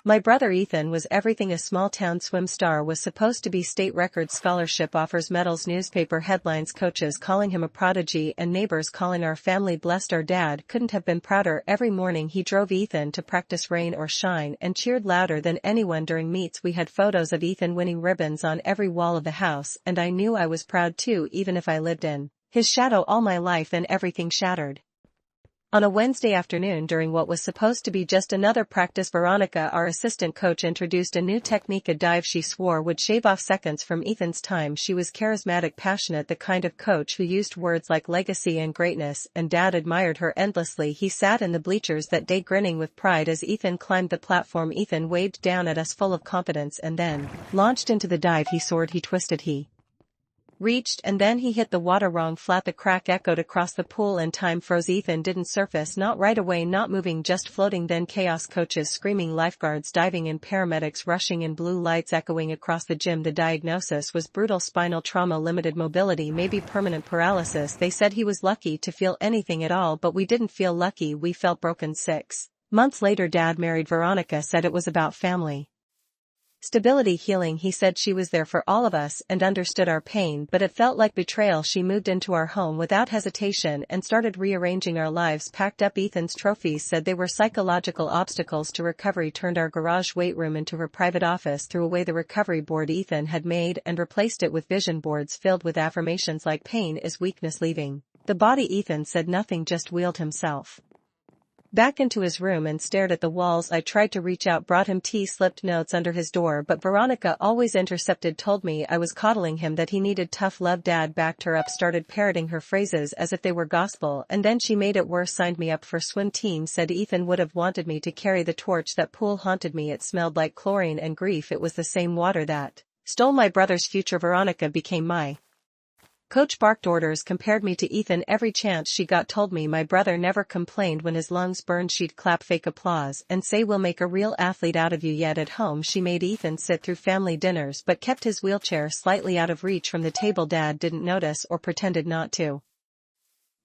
My brother Ethan was everything a small-town swim star was supposed to be. State record scholarship offers medals, newspaper headlines, coaches calling him a prodigy, and neighbors calling our family blessed. Our dad couldn't have been prouder. Every morning he drove Ethan to practice rain or shine and cheered louder than anyone during meets. We had photos of Ethan winning ribbons on every wall of the house, and I knew I was proud too, even if I lived in his shadow all my life. Then everything shattered. On a Wednesday afternoon during what was supposed to be just another practice, Veronica, our assistant coach, introduced a new technique, a dive she swore would shave off seconds from Ethan's time. She was charismatic, passionate, the kind of coach who used words like legacy and greatness, and Dad admired her endlessly. He sat in the bleachers that day grinning with pride as Ethan climbed the platform. Ethan waved down at us full of confidence and then launched into the dive. He soared, he twisted, he reached, and then he hit the water wrong flat. The crack echoed across the pool and time froze. Ethan didn't surface, not right away, not moving, just floating. Then chaos, coaches screaming, lifeguards diving in, paramedics rushing in, blue lights echoing across the gym. The diagnosis was brutal spinal trauma, limited mobility, maybe permanent paralysis. They said he was lucky to feel anything at all, but we didn't feel lucky, we felt broken. 6 months later, Dad married Veronica, said it was about family stability, healing. He said she was there for all of us and understood our pain, but it felt like betrayal. She moved into our home without hesitation and started rearranging our lives, packed up Ethan's trophies, said they were psychological obstacles to recovery, turned our garage weight room into her private office, threw away the recovery board Ethan had made and replaced it with vision boards filled with affirmations like pain is weakness, leaving the body. Ethan said nothing, just wheeled himself back into his room and stared at the walls. I tried to reach out, brought him tea, slipped notes under his door, but Veronica always intercepted, told me I was coddling him, that he needed tough love. Dad backed her up, started parroting her phrases as if they were gospel, and then she made it worse, signed me up for swim team, said Ethan would have wanted me to carry the torch. That pool haunted me, it smelled like chlorine and grief. It was the same water that stole my brother's future. Veronica became my coach, barked orders, compared me to Ethan every chance she got, told me my brother never complained when his lungs burned. She'd clap fake applause and say, we'll make a real athlete out of you. Yet at home she made Ethan sit through family dinners but kept his wheelchair slightly out of reach from the table. Dad didn't notice or pretended not to.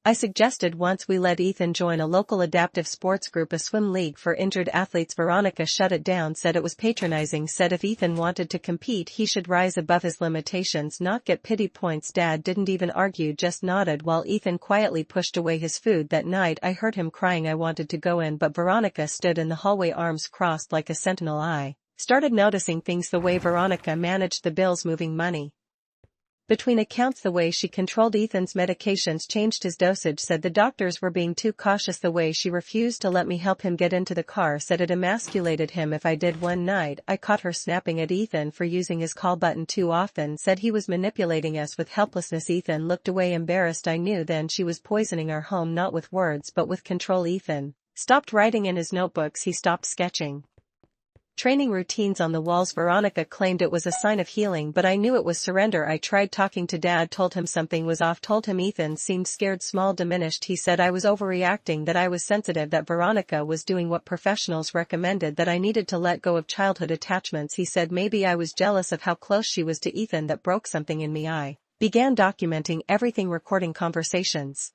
I suggested once we let Ethan join a local adaptive sports group, a swim league for injured athletes. Veronica shut it down, said it was patronizing, said if Ethan wanted to compete he should rise above his limitations, not get pity points. Dad didn't even argue, just nodded while Ethan quietly pushed away his food. That night I heard him crying. I wanted to go in, but Veronica stood in the hallway, arms crossed like a sentinel. I started noticing things, the way Veronica managed the bills, moving money between accounts, the way she controlled Ethan's medications, changed his dosage, said the doctors were being too cautious, the way she refused to let me help him get into the car, said it emasculated him if I did. One night I caught her snapping at Ethan for using his call button too often, said he was manipulating us with helplessness. Ethan looked away, embarrassed. I knew then she was poisoning our home, not with words but with control. Ethan stopped writing in his notebooks, he stopped sketching training routines on the walls. Veronica claimed it was a sign of healing, but I knew it was surrender. I tried talking to Dad, told him something was off, told him Ethan seemed scared, small, diminished. He said I was overreacting, that I was sensitive, that Veronica was doing what professionals recommended, that I needed to let go of childhood attachments. He said maybe I was jealous of how close she was to Ethan. That broke something in me. I began documenting everything, recording conversations,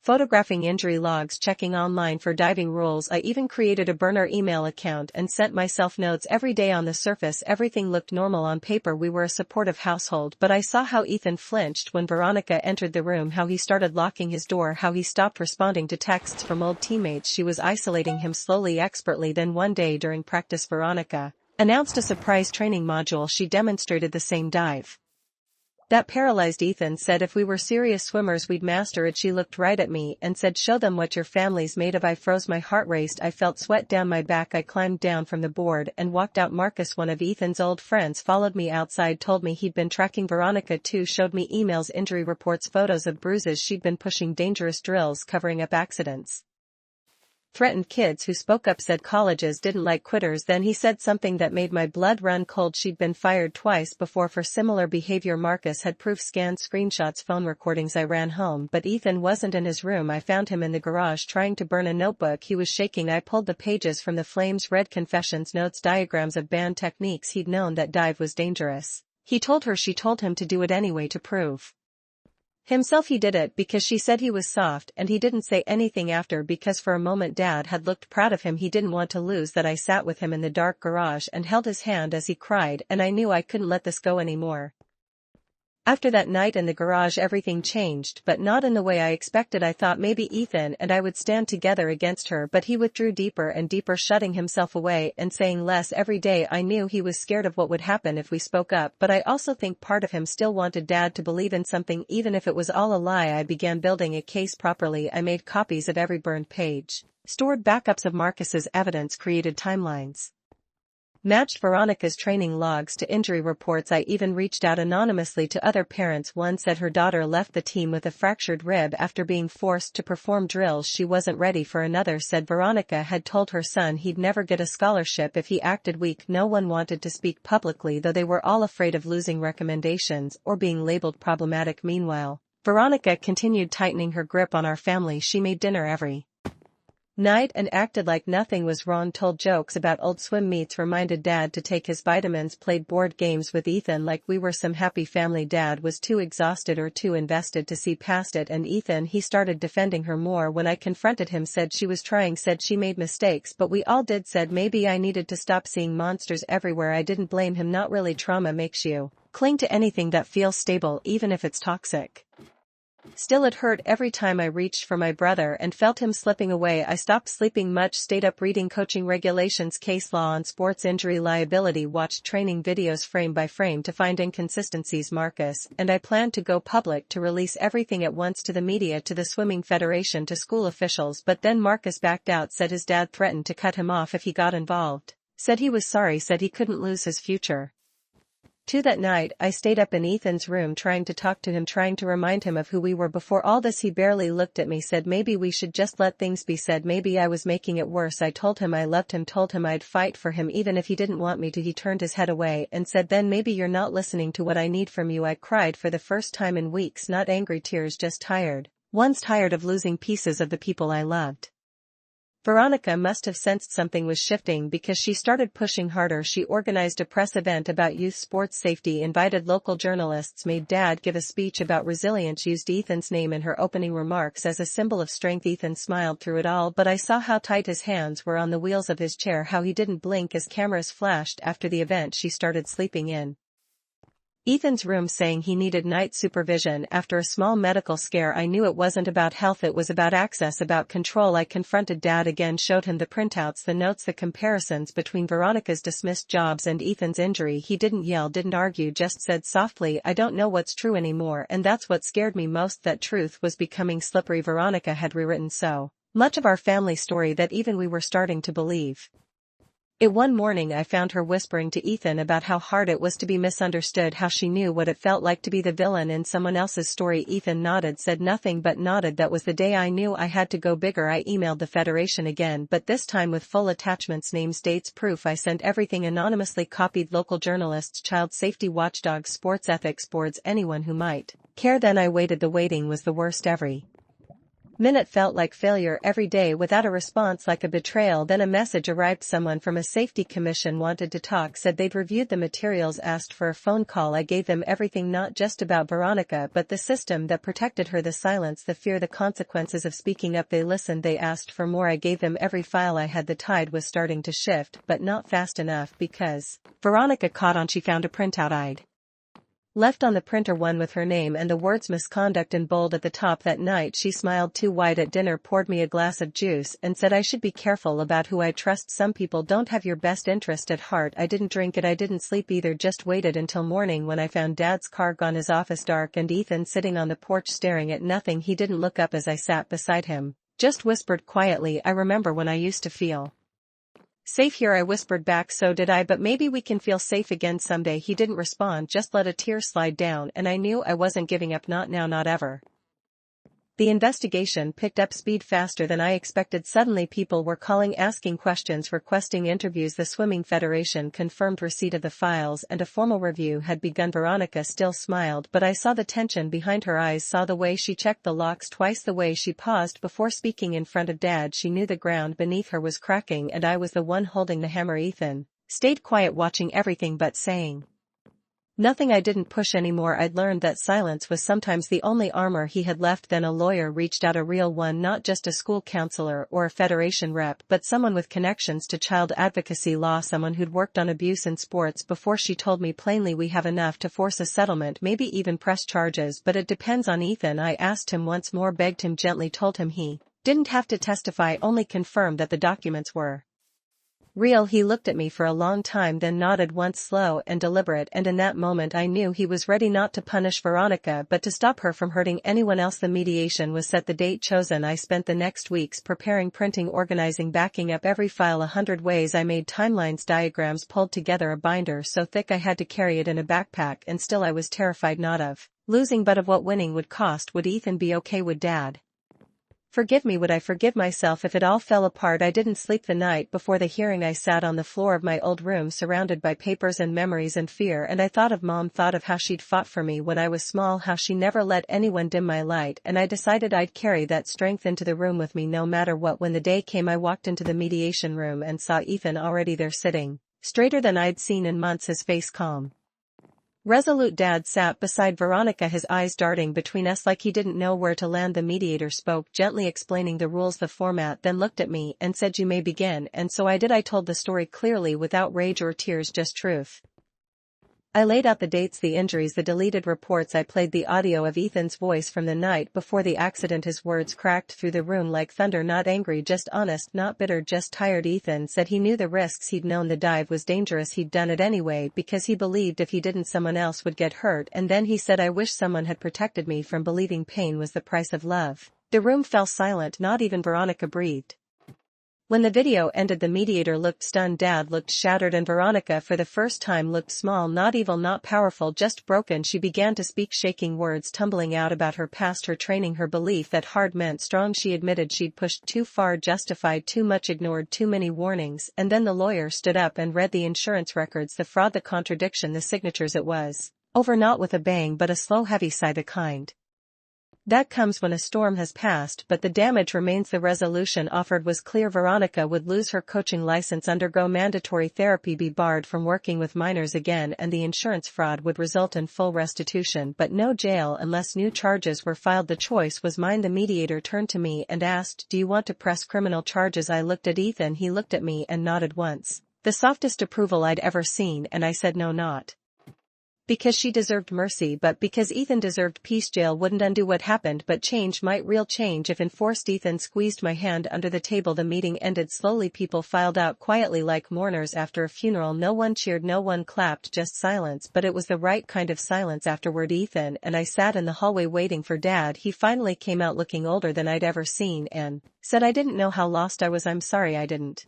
photographing injury logs, checking online for diving rules. I even created a burner email account and sent myself notes every day. On the surface everything looked normal, on paper we were a supportive household, but I saw how Ethan flinched when Veronica entered the room, how he started locking his door, how he stopped responding to texts from old teammates. She was isolating him slowly, expertly. Then one day during practice, Veronica announced a surprise training module. She demonstrated the same dive that paralyzed Ethan, said if we were serious swimmers we'd master it. She looked right at me and said, show them what your family's made of. I froze, my heart raced, I felt sweat down my back. I climbed down from the board and walked out. Marcus, one of Ethan's old friends, followed me outside, told me he'd been tracking Veronica too, showed me emails, injury reports, photos of bruises she'd been pushing, dangerous drills, covering up accidents, threatened kids who spoke up, said colleges didn't like quitters. Then he said something that made my blood run cold. She'd been fired twice before for similar behavior. Marcus had proof, scanned screenshots, phone recordings. I ran home, but Ethan wasn't in his room. I found him in the garage trying to burn a notebook. He was shaking. I pulled the pages from the flames, read confessions, notes, diagrams of banned techniques. He'd known that dive was dangerous. He told her, she told him to do it anyway to prove Himself he did it because she said he was soft and he didn't say anything after because for a moment Dad had looked proud of him. He didn't want to lose that. I sat with him in the dark garage and held his hand as he cried, and I knew I couldn't let this go anymore. After that night in the garage everything changed, but not in the way I expected. I thought maybe Ethan and I would stand together against her, but he withdrew deeper and deeper, shutting himself away and saying less every day. I knew he was scared of what would happen if we spoke up, but I also think part of him still wanted Dad to believe in something even if it was all a lie. I began building a case properly. I made copies of every burned page, stored backups of Marcus's evidence, created timelines, matched Veronica's training logs to injury reports. I even reached out anonymously to other parents. One said her daughter left the team with a fractured rib after being forced to perform drills she wasn't ready for. Another said Veronica had told her son he'd never get a scholarship if he acted weak. No one wanted to speak publicly, though they were all afraid of losing recommendations or being labeled problematic. Meanwhile, Veronica continued tightening her grip on our family. She made dinner every night and acted like nothing was wrong, told jokes about old swim meets, reminded Dad to take his vitamins, played board games with Ethan like we were some happy family. Dad was too exhausted or too invested to see past it, and Ethan, he started defending her more when I confronted him, said she was trying, said she made mistakes, but we all did, said maybe I needed to stop seeing monsters everywhere. I didn't blame him, not really. Trauma makes you cling to anything that feels stable even if it's toxic. Still, it hurt every time I reached for my brother and felt him slipping away. I stopped sleeping much, stayed up reading coaching regulations, case law on sports injury liability, watched training videos frame by frame to find inconsistencies. Marcus and I planned to go public, to release everything at once, to the media, to the swimming federation, to school officials, but then Marcus backed out, said his dad threatened to cut him off if he got involved, said he was sorry, said he couldn't lose his future. That night, I stayed up in Ethan's room trying to talk to him, trying to remind him of who we were before all this. He barely looked at me, said maybe we should just let things be, said maybe I was making it worse. I told him I loved him, told him I'd fight for him even if he didn't want me to. He turned his head away and said, then maybe you're not listening to what I need from you. I cried for the first time in weeks, not angry tears, just tired ones, tired of losing pieces of the people I loved. Veronica must have sensed something was shifting because she started pushing harder. She organized a press event about youth sports safety, invited local journalists, made Dad give a speech about resilience, used Ethan's name in her opening remarks as a symbol of strength. Ethan smiled through it all, but I saw how tight his hands were on the wheels of his chair, how he didn't blink as cameras flashed. After the event, she started sleeping in Ethan's room, saying he needed night supervision after a small medical scare. I knew it wasn't about health, it was about access, about control. I confronted Dad again, showed him the printouts, the notes, the comparisons between Veronica's dismissed jobs and Ethan's injury. He didn't yell, didn't argue, just said softly, I don't know what's true anymore, and that's what scared me most, that truth was becoming slippery. Veronica had rewritten so much of our family story that even we were starting to believe it. One morning I found her whispering to Ethan about how hard it was to be misunderstood, how she knew what it felt like to be the villain in someone else's story. Ethan nodded, said nothing but nodded. That was the day I knew I had to go bigger. I emailed the federation again, but this time with full attachments, names, dates, proof. I sent everything anonymously, copied local journalists, child safety watchdogs, sports ethics boards, anyone who might care. Then I waited. The waiting was the worst. Every minute felt like failure, every day without a response like a betrayal. Then a message arrived. Someone from a safety commission wanted to talk, said they'd reviewed the materials, asked for a phone call. I gave them everything, not just about Veronica but the system that protected her, the silence, the fear, the consequences of speaking up. They listened, they asked for more. I gave them every file I had. The tide was starting to shift, but not fast enough, because Veronica caught on. She found a printout I'd left on the printer, one with her name and the words misconduct in bold at the top. That night she smiled too wide at dinner, poured me a glass of juice and said I should be careful about who I trust. Some people don't have your best interest at heart. I didn't drink it, I didn't sleep either, just waited until morning when I found Dad's car gone, his office dark, and Ethan sitting on the porch staring at nothing. He didn't look up as I sat beside him, just whispered quietly, I remember when I used to feel safe here. I whispered back, so did I, but maybe we can feel safe again someday. He didn't respond, just let a tear slide down, and I knew I wasn't giving up, not now, not ever. The investigation picked up speed faster than I expected. Suddenly people were calling, asking questions, requesting interviews. The Swimming Federation confirmed receipt of the files and a formal review had begun. Veronica still smiled, but I saw the tension behind her eyes, saw the way she checked the locks twice, the way she paused before speaking in front of Dad. She knew the ground beneath her was cracking and I was the one holding the hammer. Ethan stayed quiet, watching everything but saying Nothing I didn't push anymore. I'd learned that silence was sometimes the only armor he had left. Then a lawyer reached out, a real one, not just a school counselor or a federation rep, but someone with connections to child advocacy law, someone who'd worked on abuse in sports before. She told me plainly, we have enough to force a settlement, maybe even press charges, but it depends on Ethan. I asked him once more, begged him gently, told him he didn't have to testify, only confirmed that the documents were real. He looked at me for a long time, then nodded once, slow and deliberate, and in that moment I knew he was ready not to punish Veronica but to stop her from hurting anyone else. The mediation was set, the date chosen. I spent the next weeks preparing, printing, organizing, backing up every file 100 ways. I made timelines, diagrams, pulled together a binder so thick I had to carry it in a backpack, and still I was terrified not of losing but of what winning would cost. Would Ethan be okay? Would Dad forgive me? Would I forgive myself if it all fell apart? I didn't sleep the night before the hearing. I sat on the floor of my old room surrounded by papers and memories and fear, and I thought of Mom, thought of how she'd fought for me when I was small, how she never let anyone dim my light, and I decided I'd carry that strength into the room with me no matter what. When the day came, I walked into the mediation room and saw Ethan already there, sitting straighter than I'd seen in months, his face calm, resolute. Dad sat beside Veronica, his eyes darting between us like he didn't know where to land. The mediator spoke, gently explaining the rules, the format, then looked at me and said, "You may begin." And so I did. I told the story clearly, without rage or tears, just truth. I laid out the dates, the injuries, the deleted reports. I played the audio of Ethan's voice from the night before the accident. His words cracked through the room like thunder, not angry, just honest, not bitter, just tired. Ethan said he knew the risks, he'd known the dive was dangerous, he'd done it anyway because he believed if he didn't someone else would get hurt. And then he said, "I wish someone had protected me from believing pain was the price of love." The room fell silent, not even Veronica breathed. When the video ended, the mediator looked stunned, Dad looked shattered, and Veronica for the first time looked small, not evil, not powerful, just broken. She began to speak, shaking, words tumbling out about her past, her training, her belief that hard meant strong. She admitted she'd pushed too far, justified too much, ignored too many warnings. And then the lawyer stood up and read the insurance records, the fraud, the contradiction, the signatures. It was over, not with a bang but a slow, heavy sigh, the kind that comes when a storm has passed, but the damage remains. The resolution offered was clear. Veronica would lose her coaching license, undergo mandatory therapy, be barred from working with minors again, and the insurance fraud would result in full restitution, but no jail unless new charges were filed. The choice was mine. The mediator turned to me and asked, "Do you want to press criminal charges?" I looked at Ethan. He looked at me and nodded once, the softest approval I'd ever seen, and I said, "No, not because she deserved mercy, but because Ethan deserved peace. Jail wouldn't undo what happened, but change might, real change if enforced." Ethan squeezed my hand under the table. The meeting ended slowly. People filed out quietly like mourners after a funeral. No one cheered, no one clapped, just silence, but it was the right kind of silence. Afterward, Ethan and I sat in the hallway waiting for Dad. He finally came out looking older than I'd ever seen and said, "I didn't know how lost I was. I'm sorry I didn't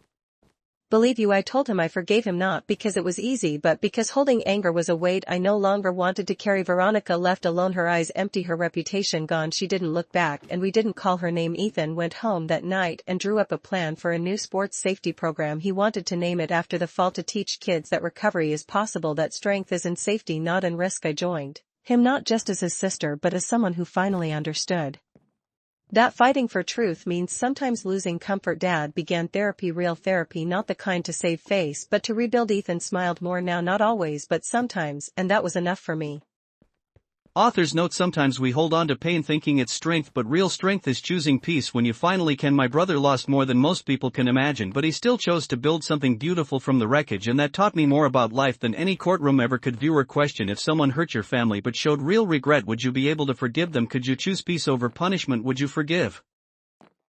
believe you." I told him I forgave him, not because it was easy but because holding anger was a weight I no longer wanted to carry. Veronica left alone, her eyes empty, her reputation gone. She didn't look back, and we didn't call her name. Ethan went home that night and drew up a plan for a new sports safety program. He wanted to name it after the fall, to teach kids that recovery is possible, that strength is in safety, not in risk. I joined him not just as his sister but as someone who finally understood that fighting for truth means sometimes losing comfort. Dad began therapy, real therapy, not the kind to save face but to rebuild. Ethan smiled more now, not always but sometimes, and that was enough for me. Author's note: sometimes we hold on to pain thinking it's strength, but real strength is choosing peace when you finally can. My brother lost more than most people can imagine, but he still chose to build something beautiful from the wreckage, and that taught me more about life than any courtroom ever could. Viewer question: if someone hurt your family but showed real regret, would you be able to forgive them? Could you choose peace over punishment? Would you forgive?